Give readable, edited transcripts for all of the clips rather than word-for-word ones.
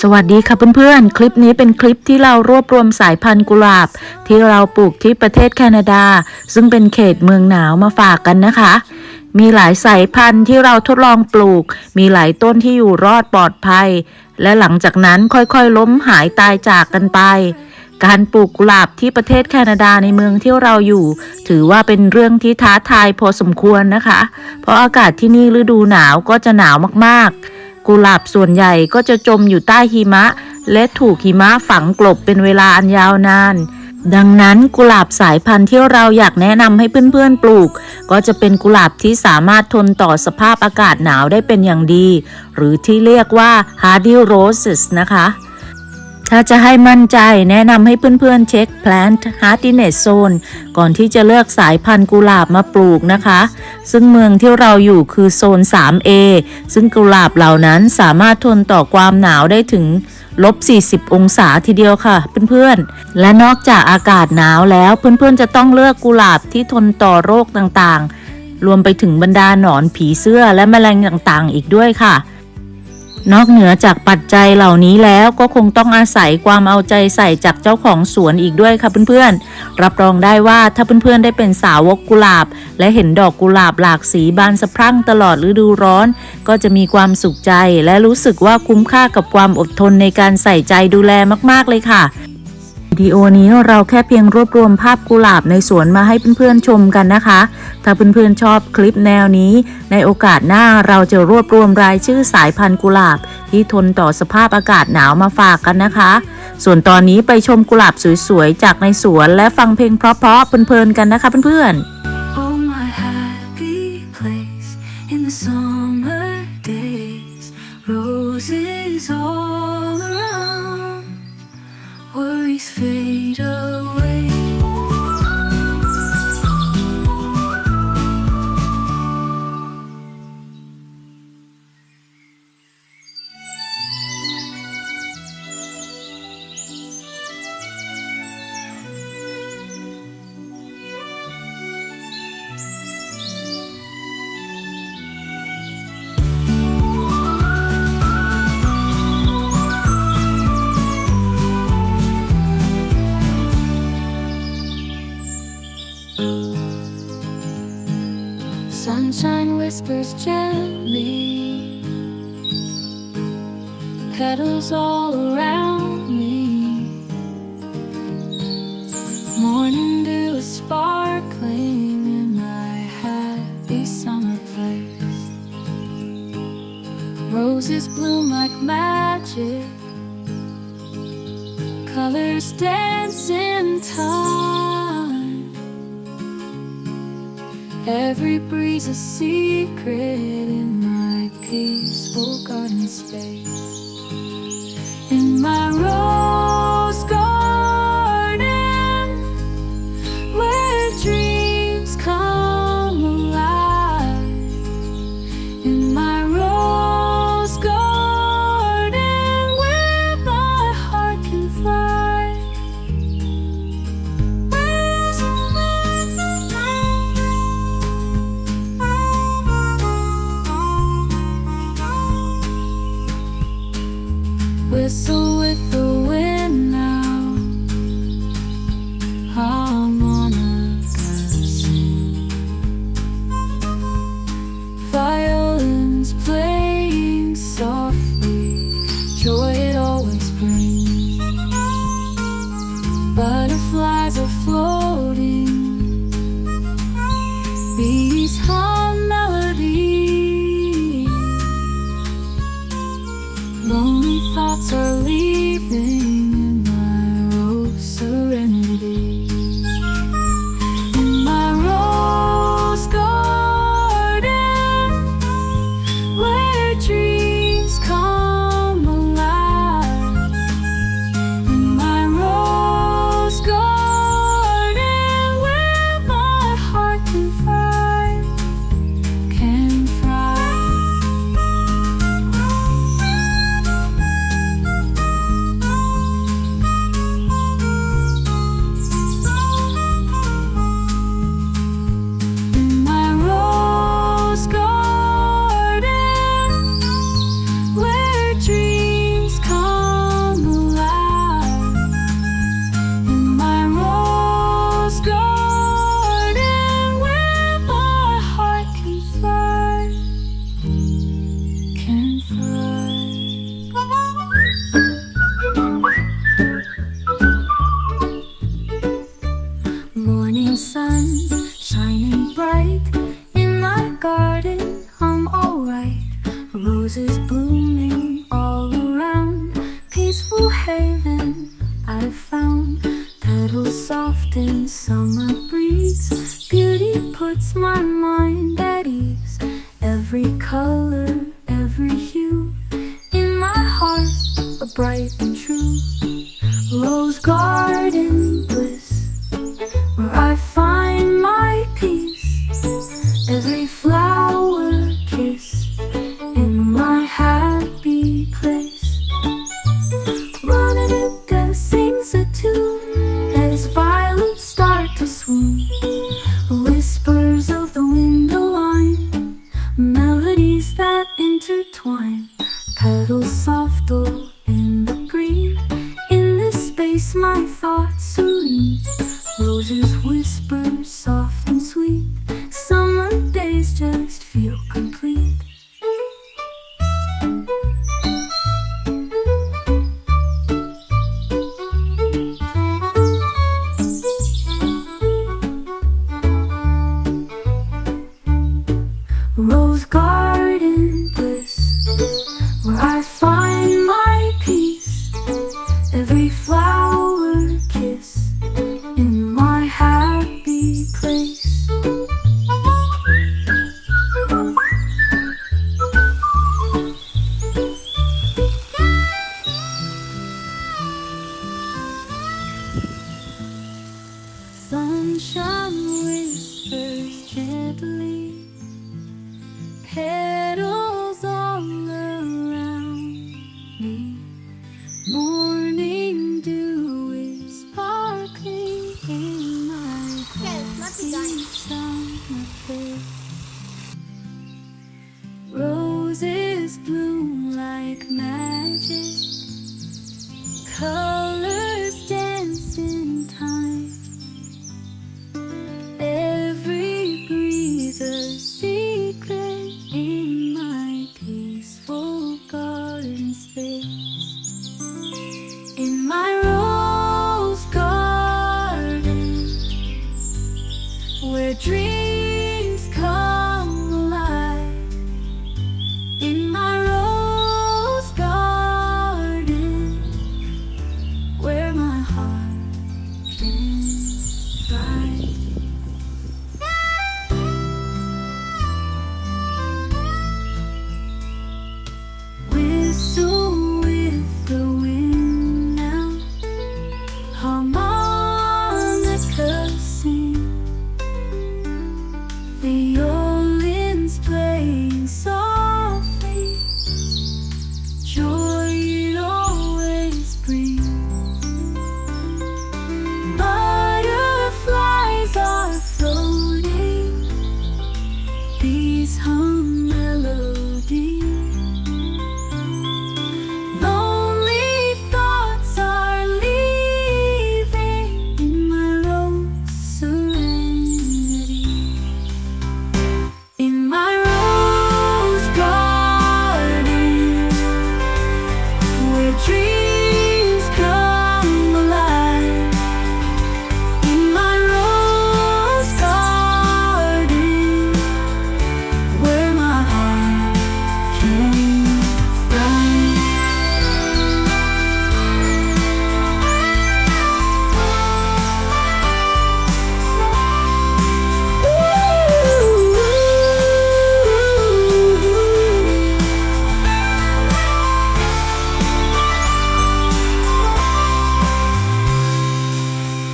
สวัสดีค่ะเพื่อนๆคลิปนี้เป็นคลิปที่เรารวบรวมสายพันธุ์กุหลาบที่เราปลูกที่ประเทศแคนาดาซึ่งเป็นเขตเมืองหนาวมาฝากกันนะคะมีหลายสายพันธุ์ที่เราทดลองปลูกมีหลายต้นที่อยู่รอดปลอดภัยและหลังจากนั้นค่อยๆล้มหายตายจากกันไปการปลูกกุหลาบที่ประเทศแคนาดาในเมืองที่เราอยู่ถือว่าเป็นเรื่องที่ท้าทายพอสมควรนะคะเพราะอากาศที่นี่ฤดูหนาวก็จะหนาวมากๆกุหลาบส่วนใหญ่ก็จะจมอยู่ใต้หิมะและถูกหิมะฝังกลบเป็นเวลาอันยาวนานดังนั้นกุหลาบสายพันธุ์ที่เราอยากแนะนำให้เพื่อนๆปลูกก็จะเป็นกุหลาบที่สามารถทนต่อสภาพอากาศหนาวได้เป็นอย่างดีหรือที่เรียกว่า hardy roses นะคะถ้าจะให้มั่นใจแนะนำให้เพื่อนๆเช็ค plant hardiness zone ก่อนที่จะเลือกสายพันธุ์กุหลาบมาปลูกนะคะซึ่งเมืองที่เราอยู่คือโซน 3A ซึ่งกุหลาบเหล่านั้นสามารถทนต่อความหนาวได้ถึง-40 องศาทีเดียวค่ะเพื่อนๆและนอกจากอากาศหนาวแล้วเพื่อนๆจะต้องเลือกกุหลาบที่ทนต่อโรคต่างๆรวมไปถึงบรรดาหนอนผีเสื้อและแมลงต่างๆอีกด้วยค่ะนอกเหนือจากปัจจัยเหล่านี้แล้วก็คงต้องอาศัยความเอาใจใส่จากเจ้าของสวนอีกด้วยค่ะเพื่อนๆรับรองได้ว่าถ้าเพื่อนๆได้เป็นสาวกกุหลาบและเห็นดอกกุหลาบหลากสีบานสะพรั่งตลอดฤดูร้อนก็จะมีความสุขใจและรู้สึกว่าคุ้มค่ากับความอดทนในการใส่ใจดูแลมากๆเลยค่ะวิดีโอนี้เราแค่เพียงรวบรวมภาพกุหลาบในสวนมาให้เพื่อนๆชมกันนะคะถ้าเพื่อนๆชอบคลิปแนวนี้ในโอกาสหน้าเราจะรวบรวมรายชื่อสายพันธุ์กุหลาบที่ทนต่อสภาพอากาศหนาวมาฝากกันนะคะส่วนตอนนี้ไปชมกุหลาบสวยๆจากในสวนและฟังเพลงเพราะๆเพลินๆกันนะคะเพื่อนWorries fade away. Sunshine whispers gently, petals all around me. Morning dew is sparkling in my happy summer place. Roses bloom like magic, colors dance in time. Every breeze a secret in my peaceful garden space. In my rose garden, where dreams come alive. In my rose garden, where my heart can fly. Whistle with the wind now, harmonicas sing, violins playing softly, joy it always brings. Butterflies are floating, bees hum melody. Lonely thoughts are leaving in my rose serenity. In my rose garden, where dreams come alive. In my rose garden, where my heart can find. mind at ease. Every color, every hue, in my heart, a bright and true rose garden bliss, where I find my peace. Every flower kiss in my happy place. Running sings a tune as violets start to swoon. Whispers of the window line, melodies that intertwine. Petals soft in the green. In this space, my thoughts serene. Roses whisper soft and sweet. Summer days just feel complete. Rose garden bliss, where I find my peace. Every flower kiss in my happy place. Sunshine whispers gently, petals all around me. Morning dew is sparkling in my happy summer face. Roses bloom like magic, colors dance in time. Every breeze a secret in my peaceful garden space. In my rose garden, where dreams come alive. In my rose garden, where my heart can thrive. Whistle with the wind now, harmonica sing. Violins playing softly, joy it always brings. Butterflies are floating, bees hum melody. Lonely thoughts are leaving in my rose serenity. In my rose garden, where dreams come alive. In my rose garden, where my heart can thrive.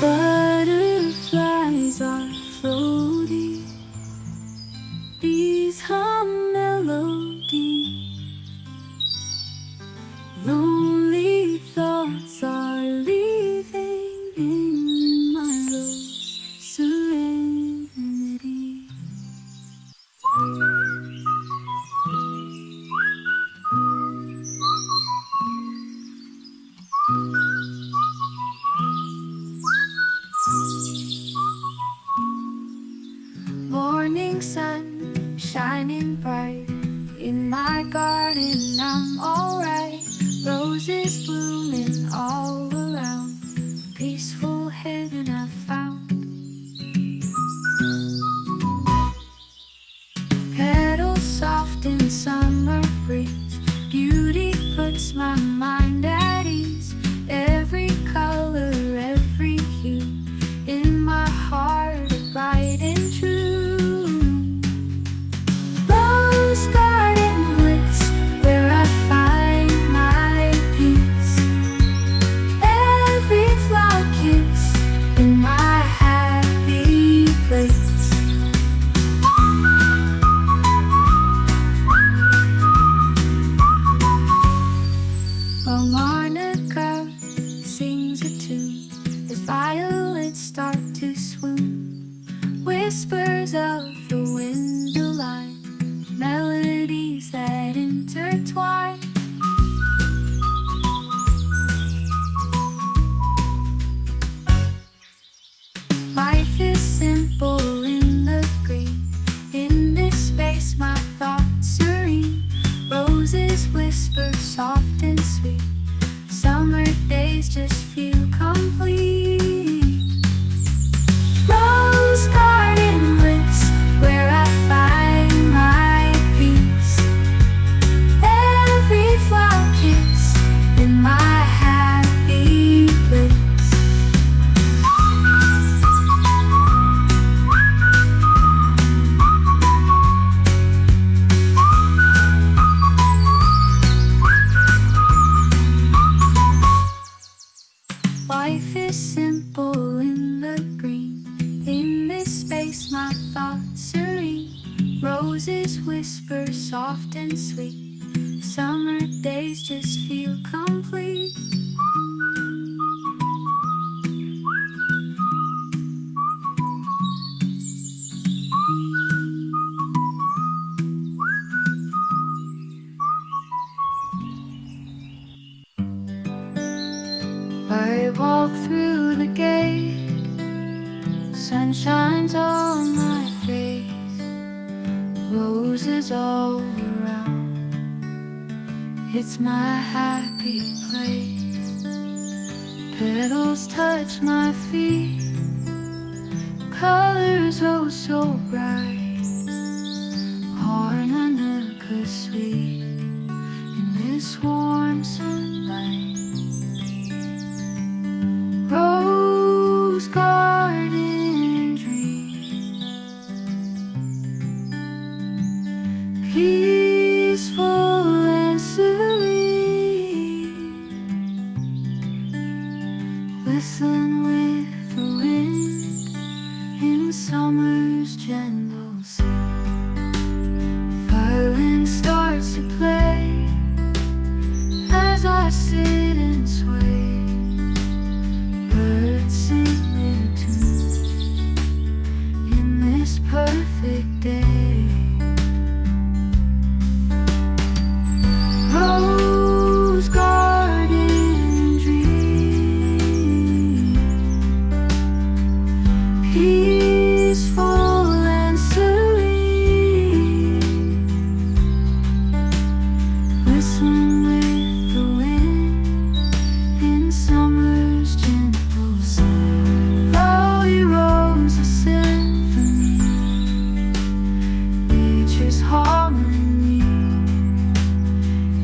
Butterflies are floating, bees hum melody. Lonely thoughts are leaving in my rose serenity. Morning sun shining bright in my garden. I'm alright. Roses blooming all around. Peaceful heaven I found. Petals soft in summer breeze. Beauty puts my mind at ease. Every color, every hue, in my heart bright and true. roses whisper soft and sweet. Summer days just feel complete. I walk through the gate, sun shines on my face, roses all around. It's my happy place. Petals touch my feet, colors oh so bright, harmonica sweet in this warm sunlight. Rose garden dream, peaceful and serene. Listen with the wind in summer's gentle sea. Violin starts to play as I sit and sway. Birds sing their tune in this perfect day. Rose garden dream, peaceful and serene. Listen with the wind in summer's gentle sea. Oh, you rose a symphony, nature's harmony.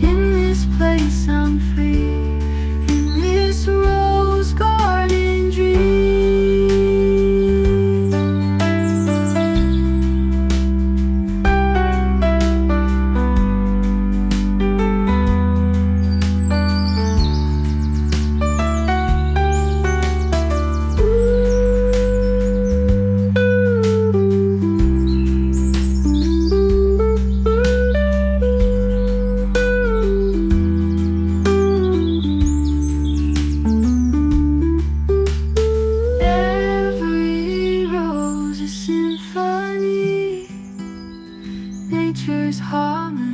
In this place I'm free, in this rose garden dream. Every rose a symphony, nature's harmony.